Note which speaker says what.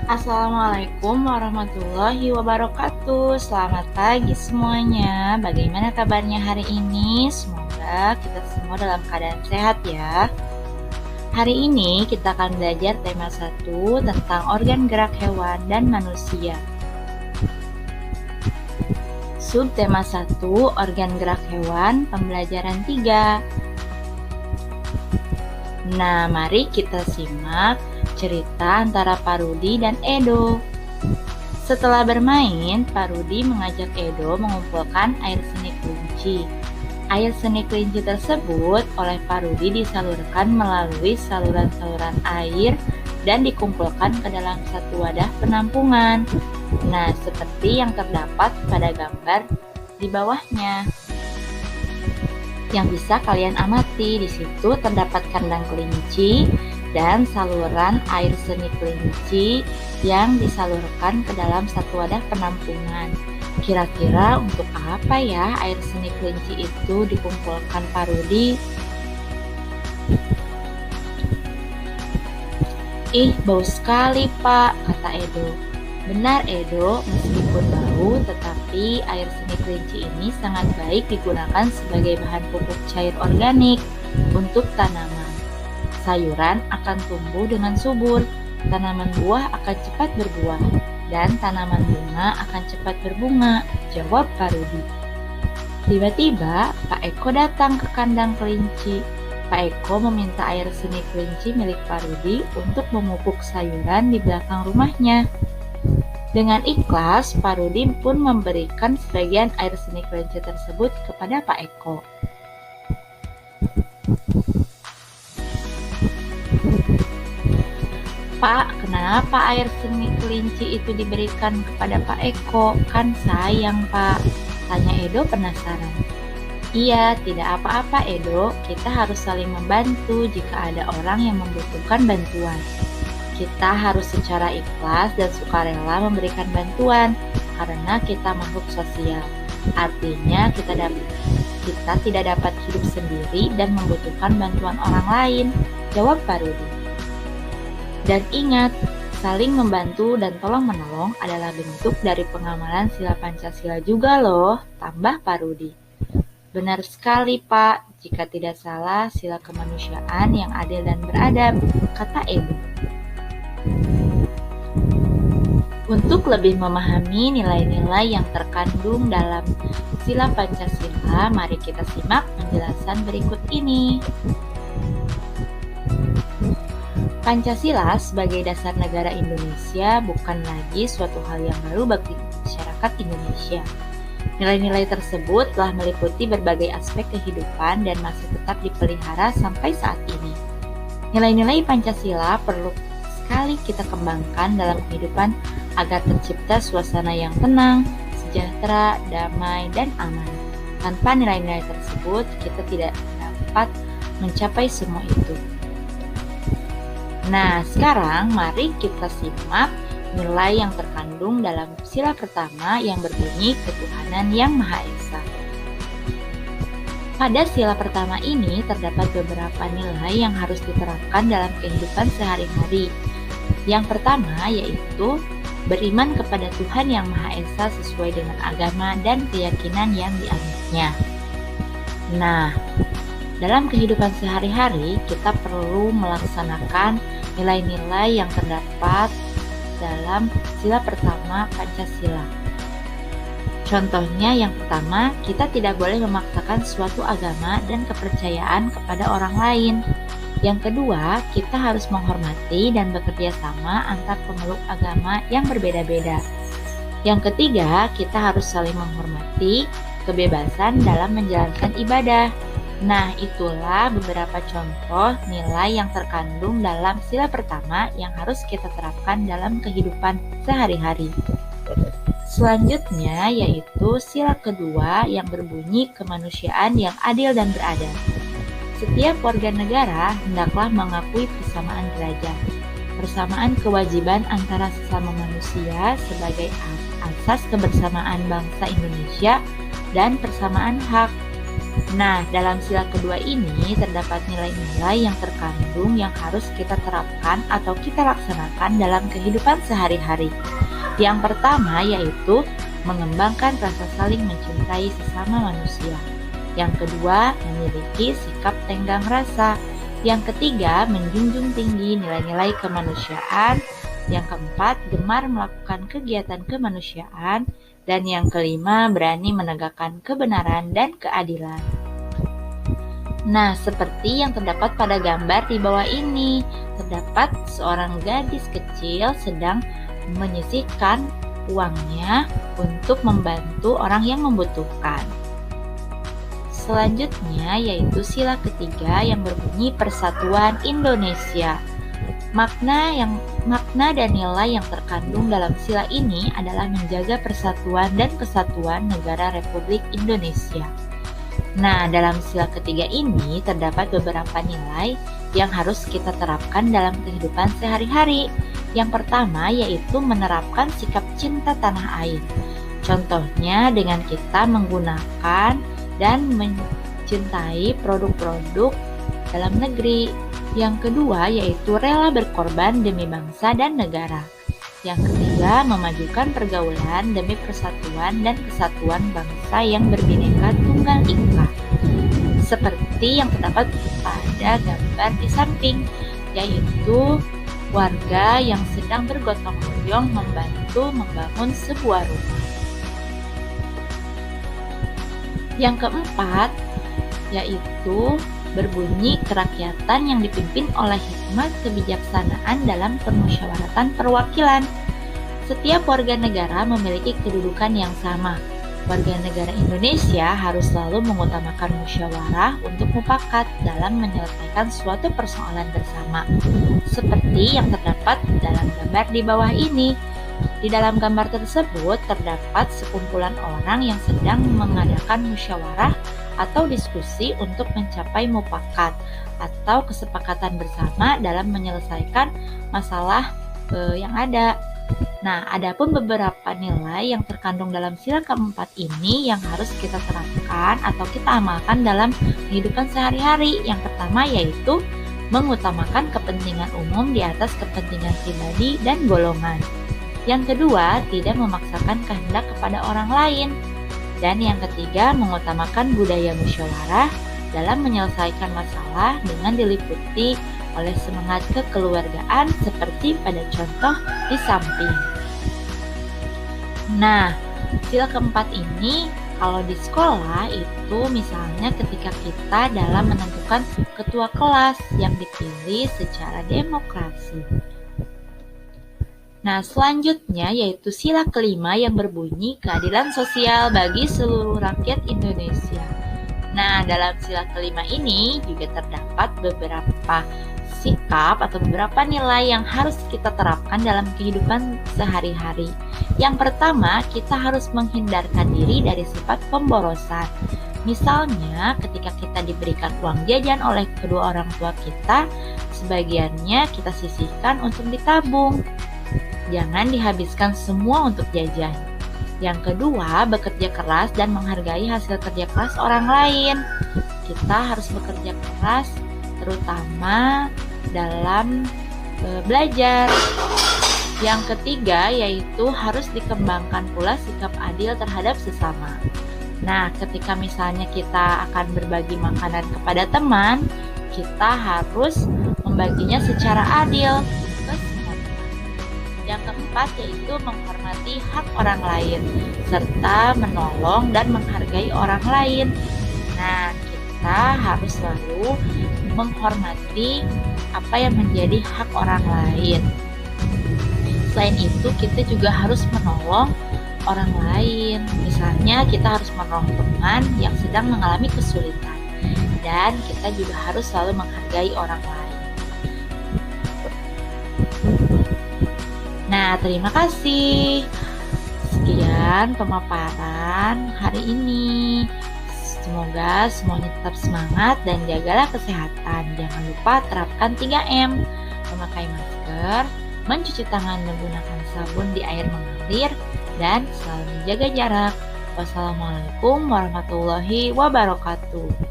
Speaker 1: Assalamualaikum warahmatullahi wabarakatuh. Selamat pagi semuanya. Bagaimana kabarnya hari ini? Semoga kita semua dalam keadaan sehat ya. Hari ini kita akan belajar tema 1 tentang organ gerak hewan dan manusia. Subtema 1, organ gerak hewan, pembelajaran 3. Nah, mari kita simak cerita antara Pak Rudi dan Edo. Setelah bermain, Pak Rudi mengajak Edo mengumpulkan air seni kelinci. Air seni kelinci tersebut oleh Pak Rudi disalurkan melalui saluran-saluran air dan dikumpulkan ke dalam satu wadah penampungan. Nah, seperti yang terdapat pada gambar di bawahnya yang bisa kalian amati. Di situ terdapat kandang kelinci dan saluran air seni kelinci yang disalurkan ke dalam satu wadah penampungan. Kira-kira untuk apa ya air seni kelinci itu dikumpulkan Pak Rudi? Ih, bau sekali Pak, kata Edo. Benar Edo, meskipun bau, tetapi air seni kelinci ini sangat baik digunakan sebagai bahan pupuk cair organik untuk tanaman. Sayuran akan tumbuh dengan subur, tanaman buah akan cepat berbuah, dan tanaman bunga akan cepat berbunga, jawab Pak Rudi. Tiba-tiba, Pak Eko datang ke kandang kelinci. Pak Eko meminta air seni kelinci milik Pak Rudi untuk memupuk sayuran di belakang rumahnya. Dengan ikhlas, Pak Rudi pun memberikan sebagian air seni kelinci tersebut kepada Pak Eko. Pak, kenapa air seni kelinci itu diberikan kepada Pak Eko? Kan sayang, Pak, tanya Edo penasaran. Iya, tidak apa-apa Edo, kita harus saling membantu jika ada orang yang membutuhkan bantuan. Kita harus secara ikhlas dan sukarela memberikan bantuan karena kita makhluk sosial. Artinya kita tidak dapat hidup sendiri dan membutuhkan bantuan orang lain, jawab Pak Rudi. Dan ingat, saling membantu dan tolong-menolong adalah bentuk dari pengamalan sila Pancasila juga loh, tambah Pak Rudi. Benar sekali Pak, jika tidak salah sila kemanusiaan yang adil dan beradab, kata Edo. Untuk lebih memahami nilai-nilai yang terkandung dalam sila Pancasila, mari kita simak penjelasan berikut ini. Pancasila sebagai dasar negara Indonesia bukan lagi suatu hal yang baru bagi masyarakat Indonesia. Nilai-nilai tersebut telah meliputi berbagai aspek kehidupan dan masih tetap dipelihara sampai saat ini. Nilai-nilai Pancasila perlu sekali kita kembangkan dalam kehidupan agar tercipta suasana yang tenang, sejahtera, damai, dan aman. Tanpa nilai-nilai tersebut, kita tidak dapat mencapai semua itu. Nah, sekarang mari kita simak nilai yang terkandung dalam sila pertama yang berbunyi ketuhanan yang Maha Esa. Pada sila pertama ini terdapat beberapa nilai yang harus diterapkan dalam kehidupan sehari-hari. Yang pertama yaitu beriman kepada Tuhan yang Maha Esa sesuai dengan agama dan keyakinan yang dianutnya. Nah, dalam kehidupan sehari-hari kita perlu melaksanakan nilai-nilai yang terdapat dalam sila pertama Pancasila. Contohnya yang pertama, kita tidak boleh memaksakan suatu agama dan kepercayaan kepada orang lain. Yang kedua, kita harus menghormati dan bekerja sama antar pemeluk agama yang berbeda-beda. Yang ketiga, kita harus saling menghormati kebebasan dalam menjalankan ibadah. Nah, itulah beberapa contoh nilai yang terkandung dalam sila pertama yang harus kita terapkan dalam kehidupan sehari-hari. Selanjutnya yaitu sila kedua yang berbunyi kemanusiaan yang adil dan beradab. Setiap warga negara hendaklah mengakui persamaan derajat, persamaan kewajiban antara sesama manusia sebagai asas kebersamaan bangsa Indonesia, dan persamaan hak. Nah, dalam sila kedua ini terdapat nilai-nilai yang terkandung yang harus kita terapkan atau kita laksanakan dalam kehidupan sehari-hari. Yang pertama yaitu mengembangkan rasa saling mencintai sesama manusia. Yang kedua, memiliki sikap tenggang rasa. Yang ketiga, menjunjung tinggi nilai-nilai kemanusiaan. Yang keempat, gemar melakukan kegiatan kemanusiaan. Dan yang kelima, berani menegakkan kebenaran dan keadilan. Nah, seperti yang terdapat pada gambar di bawah ini, terdapat seorang gadis kecil sedang menyisihkan uangnya untuk membantu orang yang membutuhkan. Selanjutnya yaitu sila ketiga yang berbunyi Persatuan Indonesia. Makna dan nilai yang terkandung dalam sila ini adalah menjaga persatuan dan kesatuan negara Republik Indonesia. Nah, dalam sila ketiga ini terdapat beberapa nilai yang harus kita terapkan dalam kehidupan sehari-hari. Yang pertama yaitu menerapkan sikap cinta tanah air. Contohnya dengan kita menggunakan dan mencintai produk-produk dalam negeri. Yang kedua yaitu rela berkorban demi bangsa dan negara. Yang ketiga, memajukan pergaulan demi persatuan dan kesatuan bangsa yang berbineka tunggal ika. Seperti yang terdapat pada gambar di samping, yaitu warga yang sedang bergotong royong membantu membangun sebuah rumah. Yang keempat, yaitu berbunyi kerakyatan yang dipimpin oleh hikmat kebijaksanaan dalam permusyawaratan perwakilan. Setiap warga negara memiliki kedudukan yang sama. Warga negara Indonesia harus selalu mengutamakan musyawarah untuk mufakat dalam menyelesaikan suatu persoalan bersama. Seperti yang terdapat dalam gambar di bawah ini. Di dalam gambar tersebut terdapat sekumpulan orang yang sedang mengadakan musyawarah atau diskusi untuk mencapai mufakat atau kesepakatan bersama dalam menyelesaikan masalah yang ada. Nah, adapun beberapa nilai yang terkandung dalam sila keempat ini yang harus kita terapkan atau kita amalkan dalam kehidupan sehari-hari. Yang pertama yaitu mengutamakan kepentingan umum di atas kepentingan pribadi dan golongan. Yang kedua, tidak memaksakan kehendak kepada orang lain. Dan yang ketiga, mengutamakan budaya musyawarah dalam menyelesaikan masalah dengan diliputi oleh semangat kekeluargaan seperti pada contoh di samping. Nah, sila keempat ini kalau di sekolah itu misalnya ketika kita dalam menentukan ketua kelas yang dipilih secara demokrasi. Nah, selanjutnya yaitu sila kelima yang berbunyi keadilan sosial bagi seluruh rakyat Indonesia. Nah, dalam sila kelima ini juga terdapat beberapa sikap atau beberapa nilai yang harus kita terapkan dalam kehidupan sehari-hari. Yang pertama, kita harus menghindarkan diri dari sifat pemborosan. Misalnya, ketika kita diberikan uang jajan oleh kedua orang tua kita, sebagiannya kita sisihkan untuk ditabung. Jangan dihabiskan semua untuk jajan. Yang kedua, bekerja keras dan menghargai hasil kerja keras orang lain. Kita harus bekerja keras terutama dalam belajar. Yang ketiga yaitu harus dikembangkan pula sikap adil terhadap sesama. Nah, ketika misalnya kita akan berbagi makanan kepada teman, kita harus membaginya secara adil. Yang keempat yaitu menghormati hak orang lain serta menolong dan menghargai orang lain. Nah, kita harus selalu menghormati apa yang menjadi hak orang lain. Selain itu, kita juga harus menolong orang lain. Misalnya, kita harus menolong teman yang sedang mengalami kesulitan. Dan kita juga harus selalu menghargai orang lain. Nah, terima kasih. Sekian pemaparan hari ini. Semoga semuanya tetap semangat dan jagalah kesehatan. Jangan lupa terapkan 3M. Memakai masker, mencuci tangan menggunakan sabun di air mengalir, dan selalu menjaga jarak. Wassalamualaikum warahmatullahi wabarakatuh.